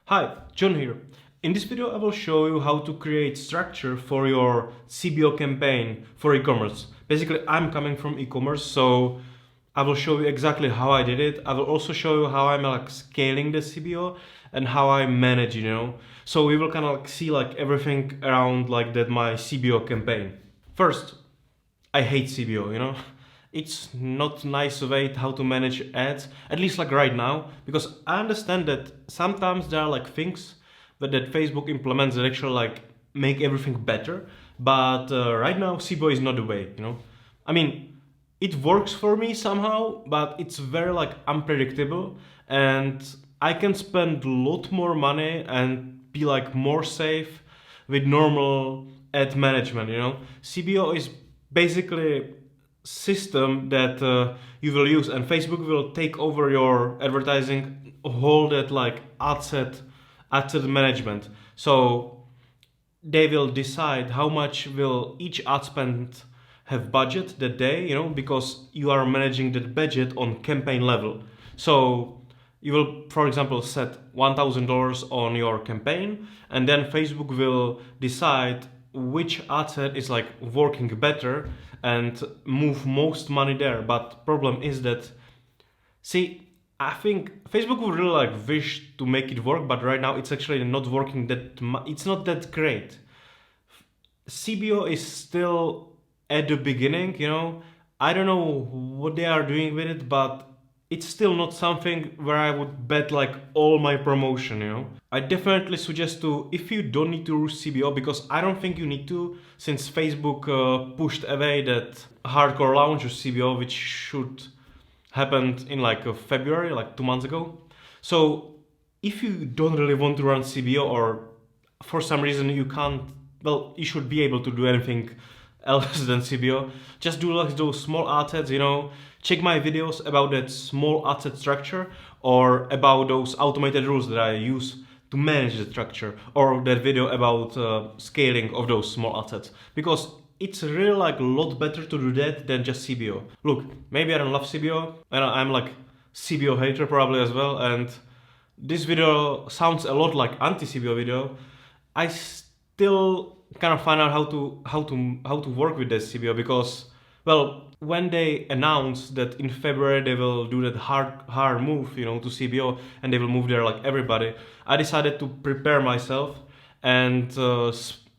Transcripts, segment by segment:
Hi, John here. In this video I will show you how to create structure for your CBO campaign for e-commerce. Basically I'm coming from e-commerce, so I will show you exactly how I did it. I will also show you how I'm scaling the CBO and how I manage, So we will kind of see everything around that my CBO campaign. First, I hate CBO. It's not nice way how to manage ads, at least right now, because I understand that sometimes there are things that Facebook implements that actually make everything better. But right now CBO is not the way. I mean, it works for me somehow, but it's very unpredictable, and I can spend a lot more money and be more safe with normal ad management. CBO is basically system that you will use, and Facebook will take over your advertising, whole that ad set management. So they will decide how much will each ad spend have budget that day, because you are managing that budget on campaign level. So you will, for example, set $1,000 on your campaign, and then Facebook will decide which ad set is working better and move most money there. But problem is that, see, I think Facebook would really wish to make it work, but right now it's actually not working it's not that great. CBO is still at the beginning, I don't know what they are doing with it, but it's still not something where I would bet all my promotion. I definitely suggest to, if you don't need to use CBO, because I don't think you need to, since Facebook pushed away that hardcore launch of CBO, which should happened in February, 2 months ago. So if you don't really want to run CBO, or for some reason you can't, well, you should be able to do anything else than CBO. Just do those small ad sets, check my videos about that small ad set structure, or about those automated rules that I use to manage the structure, or that video about scaling of those small ad sets, because it's really a lot better to do that than just CBO. Look, maybe I don't love CBO, and I'm CBO hater probably as well, and this video sounds a lot like anti-CBO video. I still kind of find out how to work with this CBO, because, well, when they announced that in February they will do that hard move, to CBO, and they will move there everybody, I decided to prepare myself, and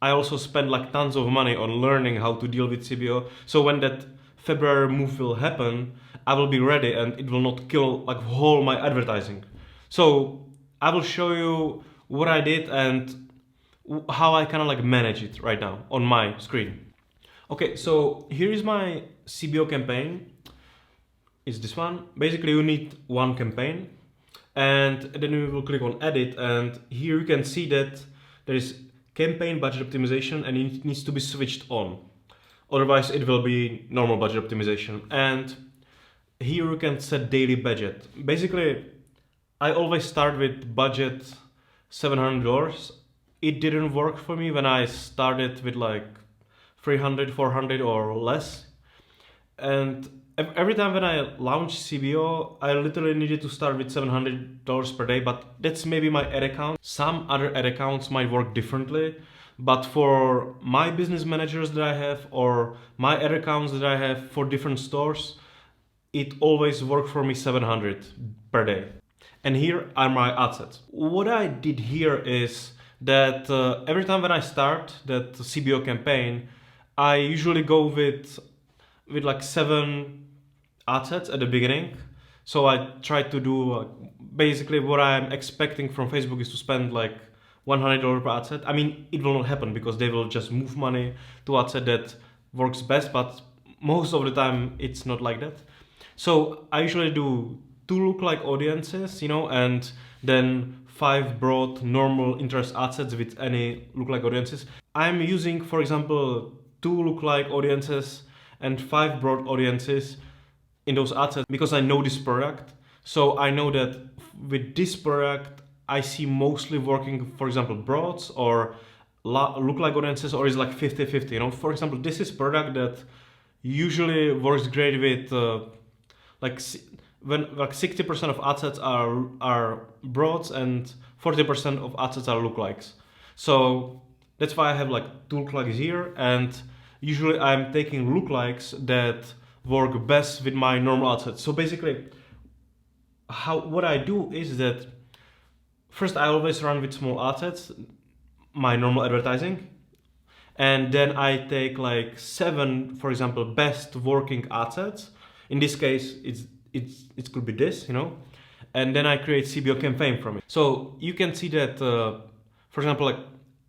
I also spent tons of money on learning how to deal with CBO. So when that February move will happen, I will be ready, and it will not kill whole my advertising. So I will show you what I did and how I kind of manage it right now on my screen. Okay, so here is my CBO campaign. It's this one. Basically you need one campaign, and then we will click on edit, and here you can see that there is campaign budget optimization, and it needs to be switched on. Otherwise it will be normal budget optimization. And here you can set daily budget. Basically I always start with budget $700. It didn't work for me when I started with 300, 400 or less. And every time when I launched CBO, I literally needed to start with $700 per day, but that's maybe my ad account. Some other ad accounts might work differently, but for my business managers that I have, or my ad accounts that I have for different stores, it always worked for me 700 per day. And here are my ad sets. What I did here is that every time when I start that CBO campaign, I usually go with 7 ad sets at the beginning. So I try to do basically what I'm expecting from Facebook is to spend $100 per ad set. I mean, it will not happen because they will just move money to ad set that works best, but most of the time it's not like that. So I usually do 2 lookalike audiences, and then 5 broad normal interest ad sets with any lookalike audiences. I'm using, for example, 2 lookalike audiences and 5 broad audiences in those ad sets because I know this product. So I know that with this product I see mostly working, for example, broads or lookalike audiences, or is 50-50. For example, this is product that usually works great with when 60% of ad sets are broads and 40% of assets are lookalikes. So that's why I have like two lookalikes here, and usually I'm taking lookalikes that work best with my normal assets. So basically, what I do is that first I always run with small assets, my normal advertising, and then I take like 7, for example, best working assets. In this case, it could be this, and then I create CBO campaign from it. So you can see that, for example, like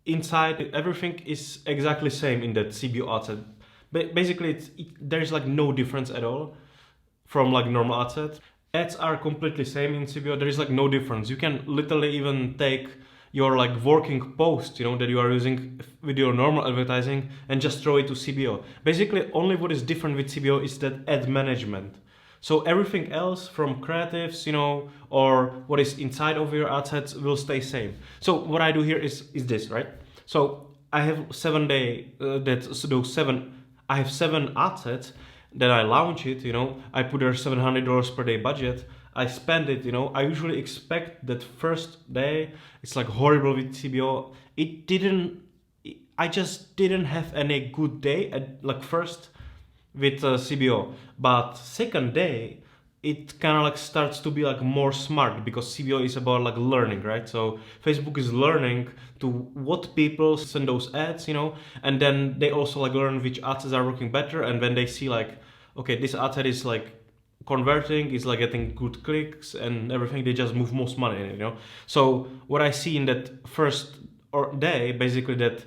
inside everything is exactly same in that CBO asset. Basically, there's like no difference at all from like normal ads. Ads are completely same in CBO. There is like no difference. You can literally even take your like working post, that you are using with your normal advertising and just throw it to CBO. Basically, only what is different with CBO is that ad management. So everything else from creatives, or what is inside of your ad sets will stay same. So what I do here is this, right? So I have 7 day, I have 7 ad sets. Then I launch it, I put there $700 per day budget. I spend it, I usually expect that first day it's like horrible with CBO. I just didn't have any good day at like first with CBO, but second day it kind of like starts to be like more smart, because CBO is about like learning, right? So Facebook is learning to what people send those ads, and then they also like learn which ads are working better, and when they see like, okay, this ad is like converting, is like getting good clicks and everything, they just move most money in it, So what I see in that first day, basically, that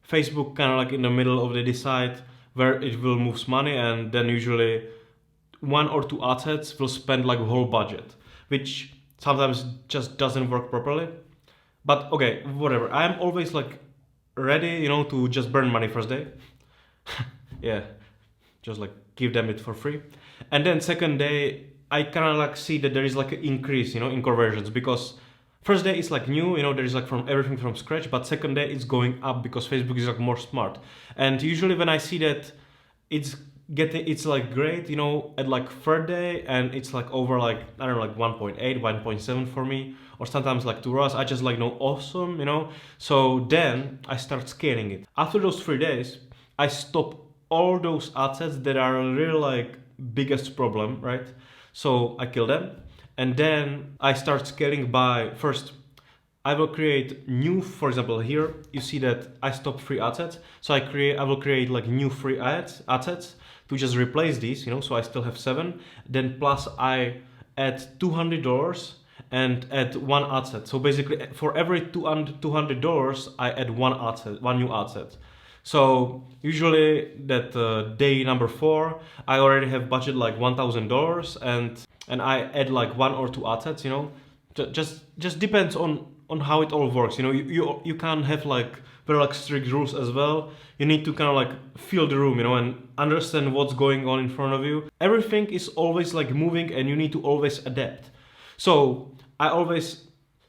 Facebook kind of like in the middle of the decide where it will move money, and then usually 1 or 2 ad sets will spend like a whole budget, which sometimes just doesn't work properly. But okay, whatever. I'm always like ready, to just burn money first day. Yeah, just like give them it for free. And then second day, I kind of like see that there is like an increase, in conversions, because first day is like new, there is like from everything from scratch, but second day it's going up because Facebook is like more smart. And usually when I see that it's like great, at like third day, and it's like over like, I don't know, like 1.8, 1.7 for me, or sometimes like 2 hours, I just like, awesome, So then I start scaling it. After those 3 days, I stop all those assets that are really like biggest problem, right? So I kill them, and then I start scaling by, first I will create new, for example, here you see that I stop free assets, so I will create like new free assets to just replace these, so I still have 7. Then plus I add $200 and add 1 asset. So basically for every $200 I add 1 new asset. So usually that day number 4, I already have budget like $1,000, and I add like 1 or 2 assets. Just depends on how it all works. You can't have like very like strict rules as well. You need to kind of like feel the room, and understand what's going on in front of you. Everything is always like moving, and you need to always adapt. So I always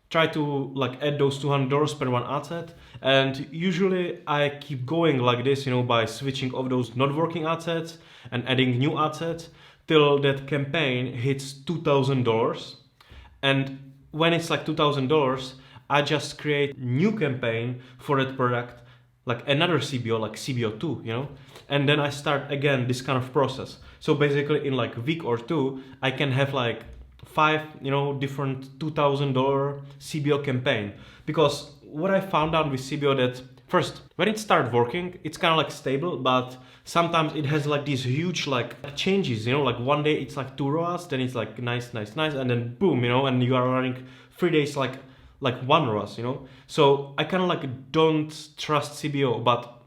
try to like add those $200 per 1 asset, and usually I keep going like this, by switching off those not working assets and adding new assets till that campaign hits $2,000. And when it's like $2,000, I just create new campaign for that product, like another CBO, like CBO2, and then I start again this kind of process. So basically in like a week or 2, I can have like 5, different $2,000 CBO campaign. Because what I found out with CBO, that first, when it starts working, it's kind of like stable, but sometimes it has like these huge like changes, like one day it's like 2 ROAS, then it's like nice, and then boom, and you are running 3 days like 1 ROAS, So I kind of like don't trust CBO, but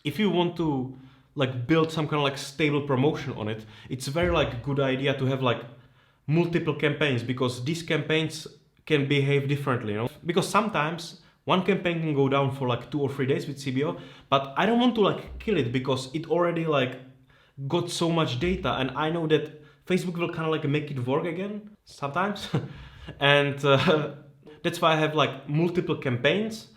if you want to like build some kind of like stable promotion on it, it's very like good idea to have like multiple campaigns, because these campaigns can behave differently, because sometimes one campaign can go down for like 2 or 3 days with CBO, but I don't want to like kill it because it already like got so much data, and I know that Facebook will kind of like make it work again sometimes. And that's why I have like multiple campaigns.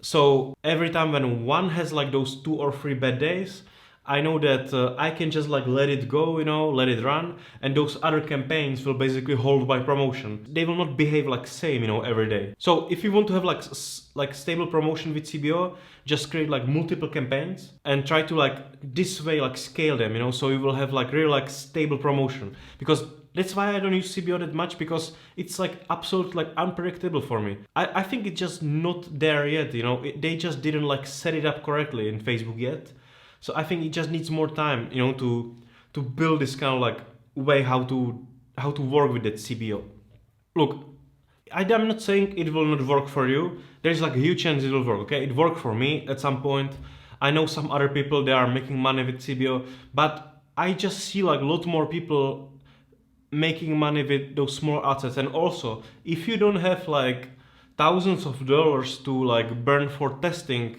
So every time when one has like those 2 or 3 bad days, I know that I can just like let it go, let it run, and those other campaigns will basically hold my promotion. They will not behave like same, every day. So if you want to have like stable promotion with CBO, just create like multiple campaigns and try to like this way like scale them, so you will have like really like stable promotion. Because that's why I don't use CBO that much, because it's like absolutely like unpredictable for me. I think it's just not there yet, they just didn't like set it up correctly in Facebook yet. So I think it just needs more time, to build this kind of like way how to work with that CBO. Look, I'm not saying it will not work for you. There's like a huge chance it will work, okay? It worked for me at some point. I know some other people, they are making money with CBO, but I just see like a lot more people making money with those small assets. And also, if you don't have like thousands of dollars to like burn for testing,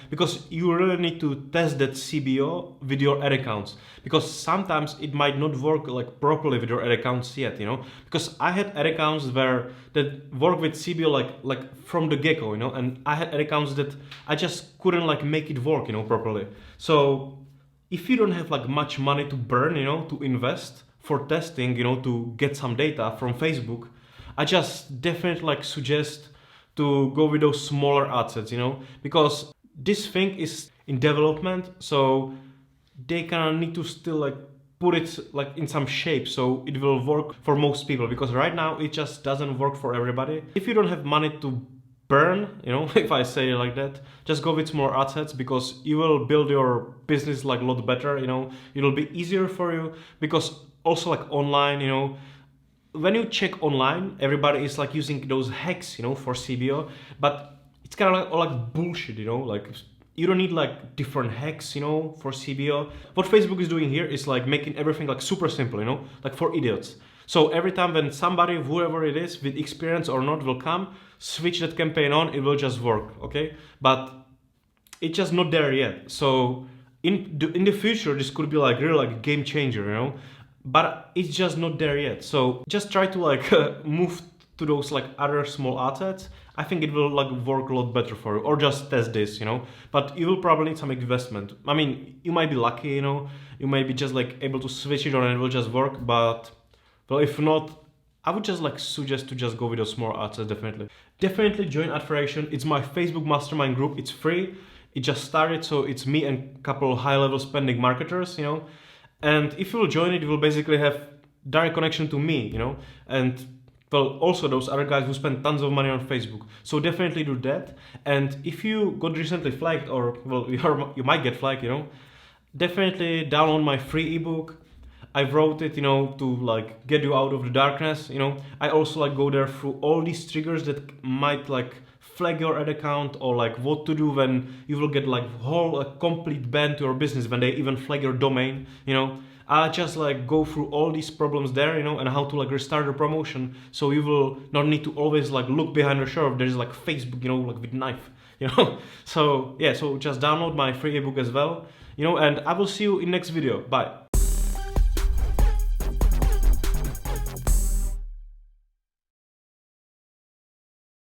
because you really need to test that CBO with your ad accounts, because sometimes it might not work like properly with your ad accounts yet, because I had ad accounts that work with CBO like from the get-go, and I had ad accounts that I just couldn't like make it work, properly. So if you don't have like much money to burn, to invest for testing, to get some data from Facebook, I just definitely like suggest to go with those smaller ad sets, because this thing is in development, so they kind of need to still like put it like in some shape so it will work for most people, because right now it just doesn't work for everybody. If you don't have money to burn, if I say it like that, just go with more ad sets, because you will build your business like a lot better, it'll be easier for you, because also like online, when you check online, everybody is like using those hacks, for CBO, but it's kind of like all like bullshit, like you don't need like different hacks, for CBO. What Facebook is doing here is like making everything like super simple, like for idiots. So every time when somebody, whoever it is, with experience or not, will come, switch that campaign on, it will just work, okay? But it's just not there yet. So in the future, this could be like really like game changer, but it's just not there yet. So just try to like move to those like other small ad sets. I think it will like work a lot better for you, or just test this, but you will probably need some investment. I mean, you might be lucky, you might be just like able to switch it on and it will just work, but well, if not, I would just like suggest to just go with those small ad sets. Definitely join Ad for Action. It's my Facebook mastermind group. It's free. It just started, so it's me and a couple of high-level spending marketers, and if you will join it, you will basically have direct connection to me, and well, also those other guys who spend tons of money on Facebook. So definitely do that. And if you got recently flagged, or well, you might get flagged, definitely download my free ebook. I wrote it, to like get you out of the darkness. I also like go there through all these triggers that might like flag your ad account, or like what to do when you will get like whole complete ban to your business when they even flag your domain. I just like go through all these problems there, and how to like restart the promotion, so you will not need to always like look behind the shelf. There's like Facebook, like with knife, So yeah, so just download my free ebook as well, and I will see you in next video. Bye.